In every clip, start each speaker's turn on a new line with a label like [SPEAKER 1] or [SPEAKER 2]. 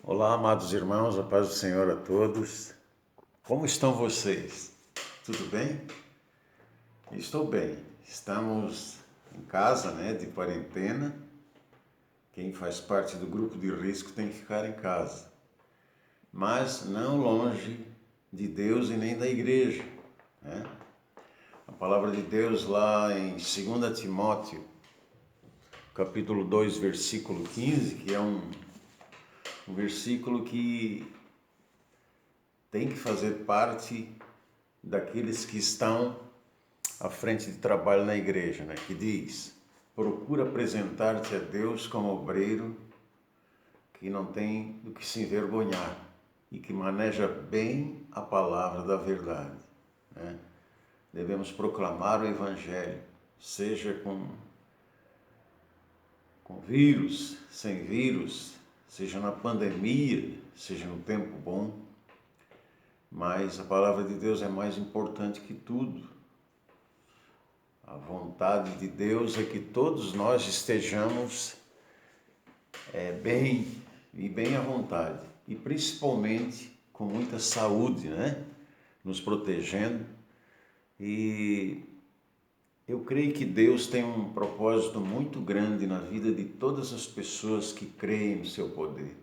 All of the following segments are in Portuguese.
[SPEAKER 1] Olá, amados irmãos, a paz do Senhor a todos. Como estão vocês? Tudo bem? Estou bem. Estamos em casa, de quarentena. Quem faz parte do grupo de risco tem que ficar em casa. Mas não longe de Deus e nem da igreja, né? A palavra de Deus lá em 2 Timóteo, capítulo 2, versículo 15, que é um versículo que tem que fazer parte daqueles que estão à frente de trabalho na igreja, que diz: procura apresentar-te a Deus como obreiro que não tem do que se envergonhar e que maneja bem a palavra da verdade. Devemos proclamar o evangelho, seja com vírus, sem vírus, seja na pandemia, seja no tempo bom, mas a palavra de Deus é mais importante que tudo. A vontade de Deus é que todos nós estejamos bem à vontade e principalmente com muita saúde, nos protegendo. E eu creio que Deus tem um propósito muito grande na vida de todas as pessoas que creem no seu poder.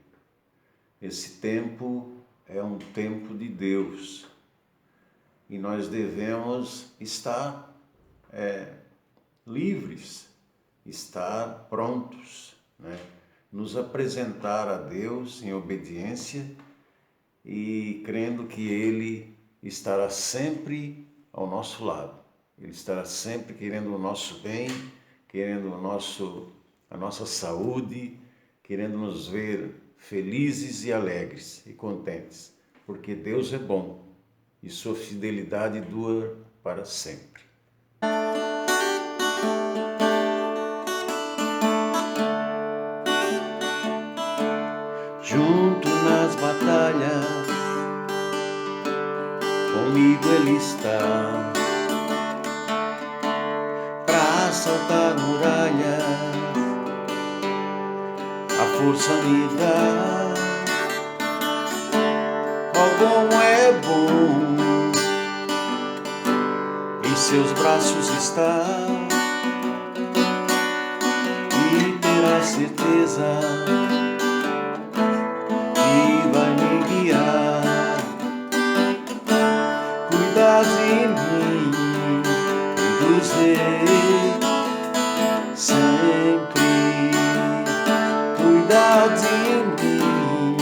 [SPEAKER 1] Esse tempo é um tempo de Deus e nós devemos estar livres, estar prontos, nos apresentar a Deus em obediência e crendo que Ele estará sempre ao nosso lado. Ele estará sempre querendo o nosso bem, querendo a nossa saúde, querendo nos ver felizes e alegres e contentes, porque Deus é bom e sua fidelidade dura para sempre.
[SPEAKER 2] Junto nas batalhas, comigo Ele está, pra saltar muralhas, a força me dá. Oh, como é bom em seus braços estar e ter a certeza que vai me guiar, cuidar de mim e dos reis sempre, cuidar de mim,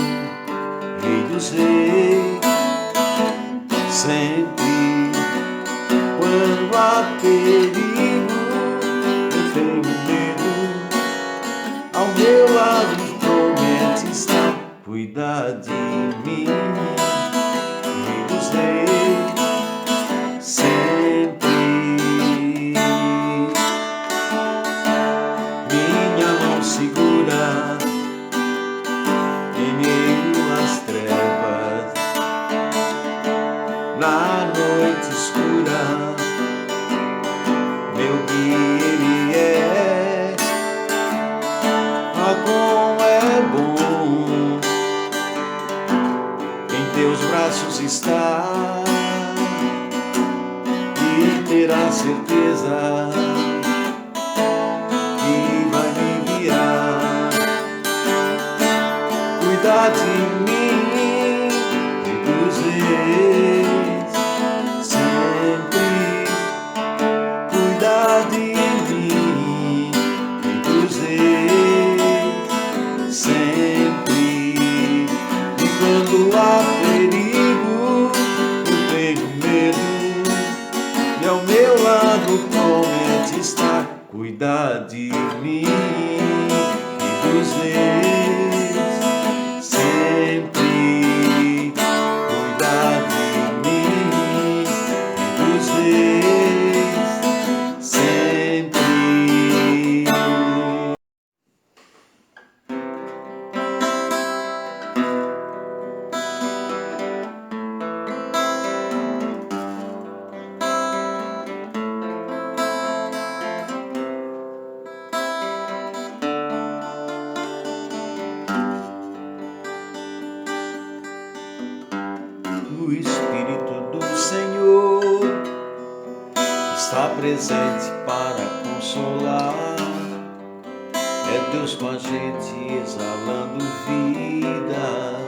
[SPEAKER 2] Rei dos reis sempre. Quando há perigo, eu tenho medo, ao meu lado promete estar, cuidar de mim, Rei dos reis sempre. Minha mão segura em meio às trevas, na noite escura, meu guia Ele é. Ah, como é bom em teus braços estar e ter a certeza que vai me guiar, cuidar de mim e dos reis sempre, cuidar de mim e dos reis sempre. E quando há perigo, eu tenho medo, e ao meu lado promete O Espírito do Senhor está presente para consolar. É Deus com a gente exalando vida,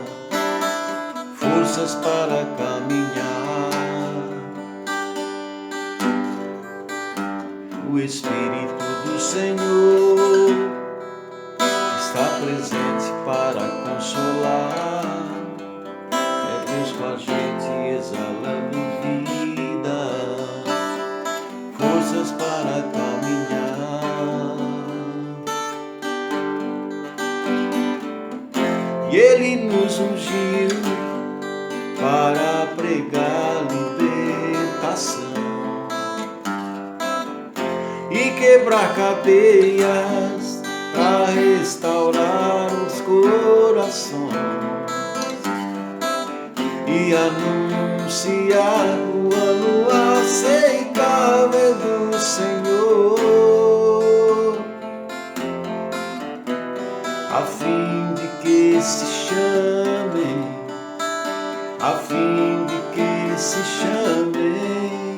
[SPEAKER 2] forças para caminhar. O Espírito do Senhor está presente para consolar. É Deus com a gente exalando vida, forças para caminhar. E Ele nos ungiu para pregar libertação e quebrar cadeias, para restaurar os corações e anunciar o ano aceitável do Senhor, a fim de que se chamem, a fim de que se chamem,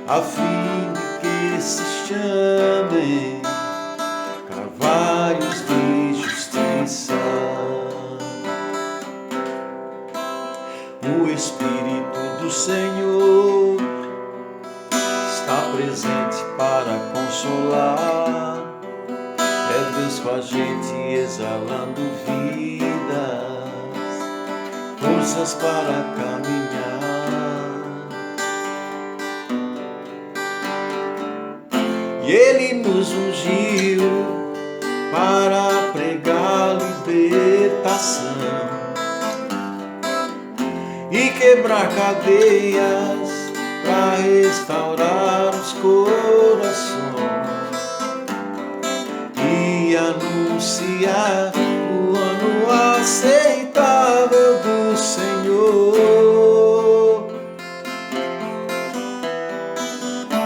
[SPEAKER 2] a fim de que se chamem carvalhos de justiça. O Espírito do Senhor está presente para consolar. É Deus com a gente exalando vidas, forças para caminhar. E Ele nos ungiu para pregar libertação e quebrar cadeias, para restaurar os corações e anunciar o ano aceitável do Senhor,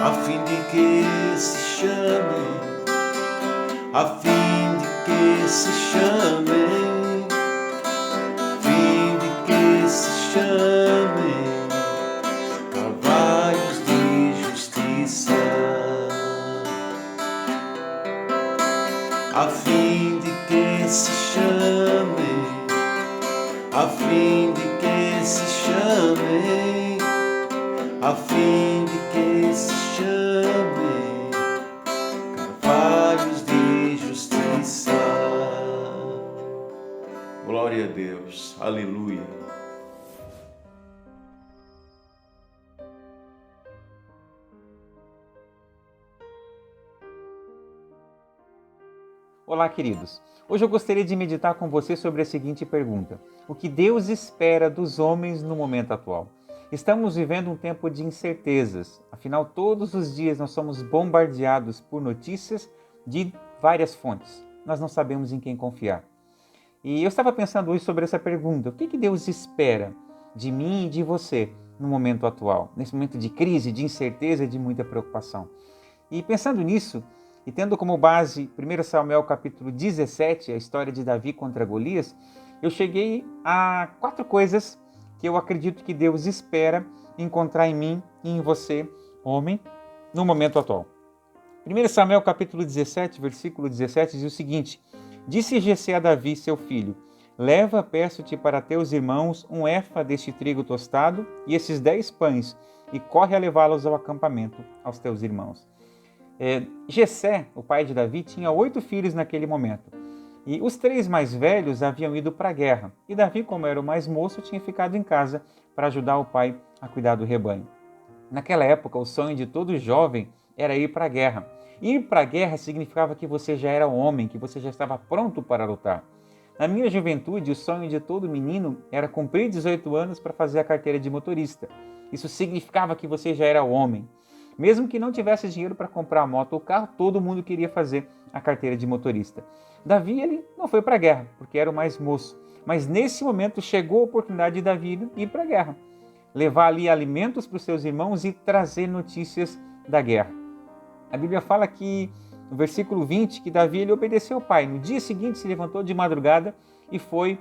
[SPEAKER 2] a fim de que se chamem, a fim de que se chamem, a fim de que se chamem carvalhos de justiça, a fim de que se chamem, a fim de que se chamem, a fim de que se chamem carvalhos de justiça. Glória a Deus, aleluia.
[SPEAKER 3] Olá, queridos. Hoje eu gostaria de meditar com você sobre a seguinte pergunta: o que Deus espera dos homens no momento atual? Estamos vivendo um tempo de incertezas, afinal todos os dias nós somos bombardeados por notícias de várias fontes. Nós não sabemos em quem confiar. E eu estava pensando hoje sobre essa pergunta: o que Deus espera de mim e de você no momento atual, nesse momento de crise, de incerteza e de muita preocupação? E pensando nisso, e tendo como base 1 Samuel capítulo 17, a história de Davi contra Golias, eu cheguei a 4 coisas que eu acredito que Deus espera encontrar em mim e em você, homem, no momento atual. 1 Samuel capítulo 17, versículo 17 diz o seguinte: disse Jessé a Davi, seu filho: leva, peço-te para teus irmãos, um efa deste trigo tostado e esses 10 pães, e corre a levá-los ao acampamento, aos teus irmãos. Jessé, o pai de Davi, tinha 8 filhos naquele momento. E os 3 mais velhos haviam ido para a guerra. E Davi, como era o mais moço, tinha ficado em casa para ajudar o pai a cuidar do rebanho. Naquela época, o sonho de todo jovem era ir para a guerra. Ir para a guerra significava que você já era homem, que você já estava pronto para lutar. Na minha juventude, o sonho de todo menino era cumprir 18 anos para fazer a carteira de motorista. Isso significava que você já era homem. Mesmo que não tivesse dinheiro para comprar a moto ou carro, todo mundo queria fazer a carteira de motorista. Davi, ele não foi para a guerra, porque era o mais moço. Mas nesse momento chegou a oportunidade de Davi ir para a guerra. Levar ali alimentos para os seus irmãos e trazer notícias da guerra. A Bíblia fala que, no versículo 20, que Davi ele obedeceu ao pai. No dia seguinte se levantou de madrugada e foi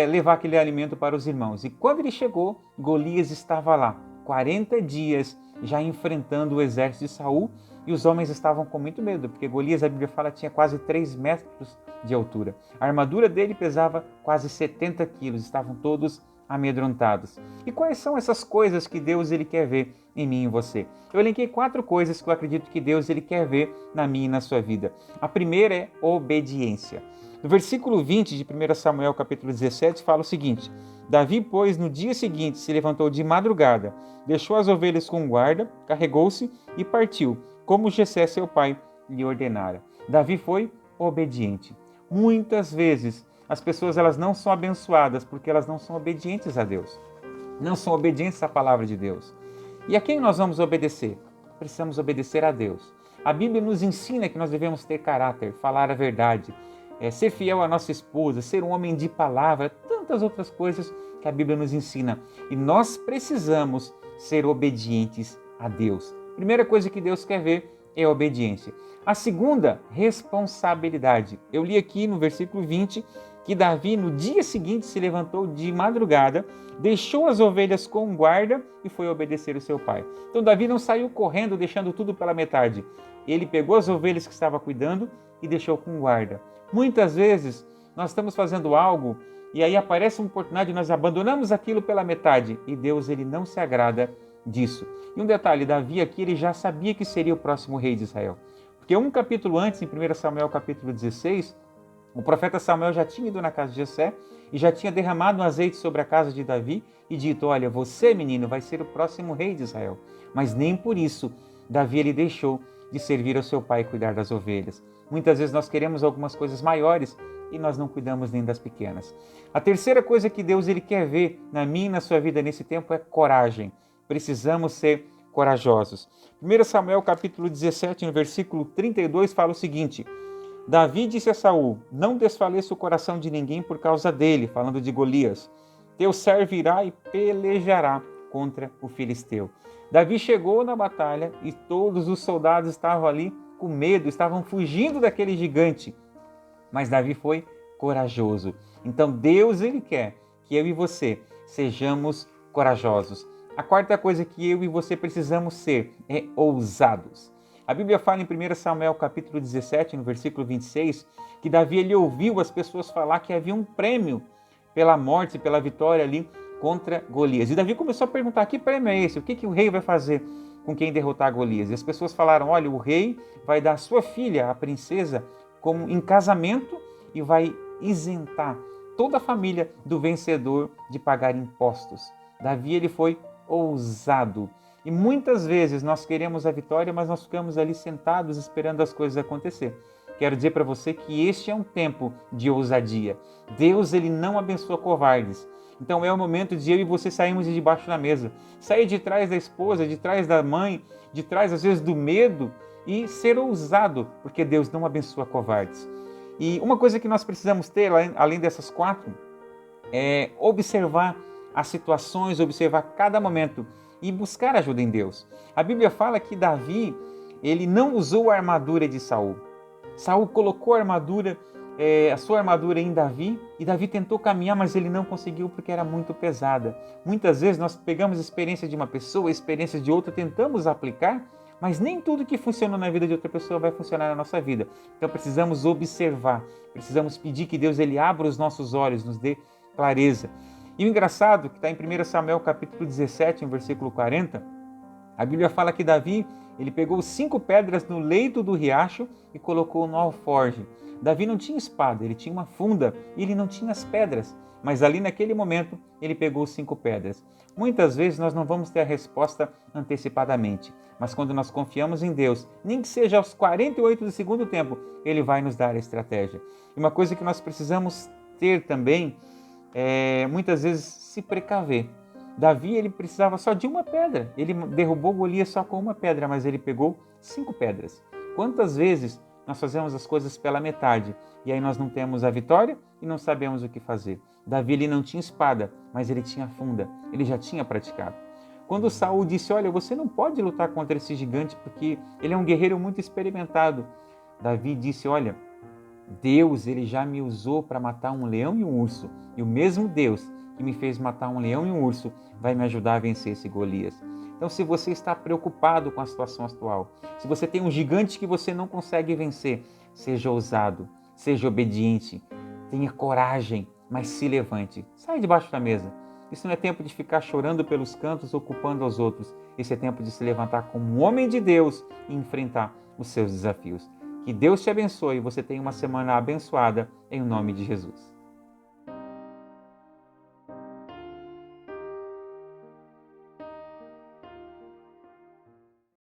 [SPEAKER 3] levar aquele alimento para os irmãos. E quando ele chegou, Golias estava lá, 40 dias já enfrentando o exército de Saul, e os homens estavam com muito medo, porque Golias, a Bíblia fala, tinha quase 3 metros de altura. A armadura dele pesava quase 70 quilos, estavam todos amedrontados. E quais são essas coisas que Deus ele quer ver em mim e em você? Eu elenquei 4 coisas que eu acredito que Deus ele quer ver na minha e na sua vida. A primeira é obediência. No versículo 20 de 1 Samuel capítulo 17 fala o seguinte: Davi, pois, no dia seguinte se levantou de madrugada, deixou as ovelhas com guarda, carregou-se e partiu, como Jessé seu pai lhe ordenara. Davi foi obediente. Muitas vezes as pessoas elas não são abençoadas porque elas não são obedientes a Deus. Não são obedientes à palavra de Deus. E a quem nós vamos obedecer? Precisamos obedecer a Deus. A Bíblia nos ensina que nós devemos ter caráter, falar a verdade, ser fiel à nossa esposa, ser um homem de palavra, tantas outras coisas que a Bíblia nos ensina. E nós precisamos ser obedientes a Deus. Primeira coisa que Deus quer ver é a obediência. A segunda, responsabilidade. Eu li aqui no versículo 20 que Davi no dia seguinte se levantou de madrugada, deixou as ovelhas com guarda e foi obedecer o seu pai. Então Davi não saiu correndo deixando tudo pela metade. Ele pegou as ovelhas que estava cuidando e deixou com guarda. Muitas vezes nós estamos fazendo algo e aí aparece uma oportunidade e nós abandonamos aquilo pela metade e Deus ele não se agrada disso. E um detalhe, Davi aqui ele já sabia que seria o próximo rei de Israel. Porque um capítulo antes, em 1 Samuel capítulo 16, o profeta Samuel já tinha ido na casa de Jessé e já tinha derramado um azeite sobre a casa de Davi e dito: olha, você, menino, vai ser o próximo rei de Israel. Mas nem por isso Davi ele deixou de servir ao seu pai e cuidar das ovelhas. Muitas vezes nós queremos algumas coisas maiores e nós não cuidamos nem das pequenas. A terceira coisa que Deus ele quer ver na minha e na sua vida nesse tempo é coragem. Precisamos ser corajosos. 1 Samuel capítulo 17, no versículo 32, fala o seguinte: Davi disse a Saul: não desfaleça o coração de ninguém por causa dele, falando de Golias. Teu servo irá e pelejará contra o filisteu. Davi chegou na batalha e todos os soldados estavam ali com medo, estavam fugindo daquele gigante. Mas Davi foi corajoso. Então Deus ele quer que eu e você sejamos corajosos. A quarta coisa que eu e você precisamos ser é ousados. A Bíblia fala em 1 Samuel capítulo 17, no versículo 26, que Davi ele ouviu as pessoas falar que havia um prêmio pela morte, pela vitória ali contra Golias. E Davi começou a perguntar: que prêmio é esse? O que o rei vai fazer com quem derrotar Golias? E as pessoas falaram: olha, o rei vai dar a sua filha, a princesa, como em casamento e vai isentar toda a família do vencedor de pagar impostos. Davi ele foi ousado. E muitas vezes nós queremos a vitória, mas nós ficamos ali sentados esperando as coisas acontecer. Quero dizer para você que este é um tempo de ousadia. Deus ele não abençoa covardes. Então é o momento de eu e você sairmos de debaixo da mesa. Sair de trás da esposa, de trás da mãe, de trás às vezes do medo e ser ousado, porque Deus não abençoa covardes. E uma coisa que nós precisamos ter, além dessas 4, é observar as situações, observar cada momento e buscar ajuda em Deus. A Bíblia fala que Davi, ele não usou a armadura de Saul. Saul colocou a sua armadura em Davi, e Davi tentou caminhar, mas ele não conseguiu porque era muito pesada. Muitas vezes nós pegamos a experiência de uma pessoa, a experiência de outra, tentamos aplicar, mas nem tudo que funcionou na vida de outra pessoa vai funcionar na nossa vida. Então precisamos observar, precisamos pedir que Deus ele abra os nossos olhos, nos dê clareza. E o engraçado, que está em 1 Samuel capítulo 17, no versículo 40, a Bíblia fala que Davi, ele pegou 5 pedras no leito do riacho e colocou no alforje. Davi não tinha espada, ele tinha uma funda e ele não tinha as pedras. Mas ali naquele momento, ele pegou 5 pedras. Muitas vezes nós não vamos ter a resposta antecipadamente, mas quando nós confiamos em Deus, nem que seja aos 48 do segundo tempo, Ele vai nos dar a estratégia. E uma coisa que nós precisamos ter também muitas vezes se precaver. Davi ele precisava só de uma pedra. Ele derrubou Golias só com uma pedra, mas ele pegou 5 pedras. Quantas vezes nós fazemos as coisas pela metade e aí nós não temos a vitória e não sabemos o que fazer? Davi ele não tinha espada, mas ele tinha funda. Ele já tinha praticado. Quando Saul disse: olha, você não pode lutar contra esse gigante porque ele é um guerreiro muito experimentado. Davi disse: olha, Deus, ele já me usou para matar um leão e um urso. E o mesmo Deus que me fez matar um leão e um urso vai me ajudar a vencer esse Golias. Então, se você está preocupado com a situação atual, se você tem um gigante que você não consegue vencer, seja ousado, seja obediente, tenha coragem, mas se levante. Saia debaixo da mesa. Isso não é tempo de ficar chorando pelos cantos ou culpando aos outros. Esse é tempo de se levantar como um homem de Deus e enfrentar os seus desafios. Que Deus te abençoe e você tenha uma semana abençoada em nome de Jesus.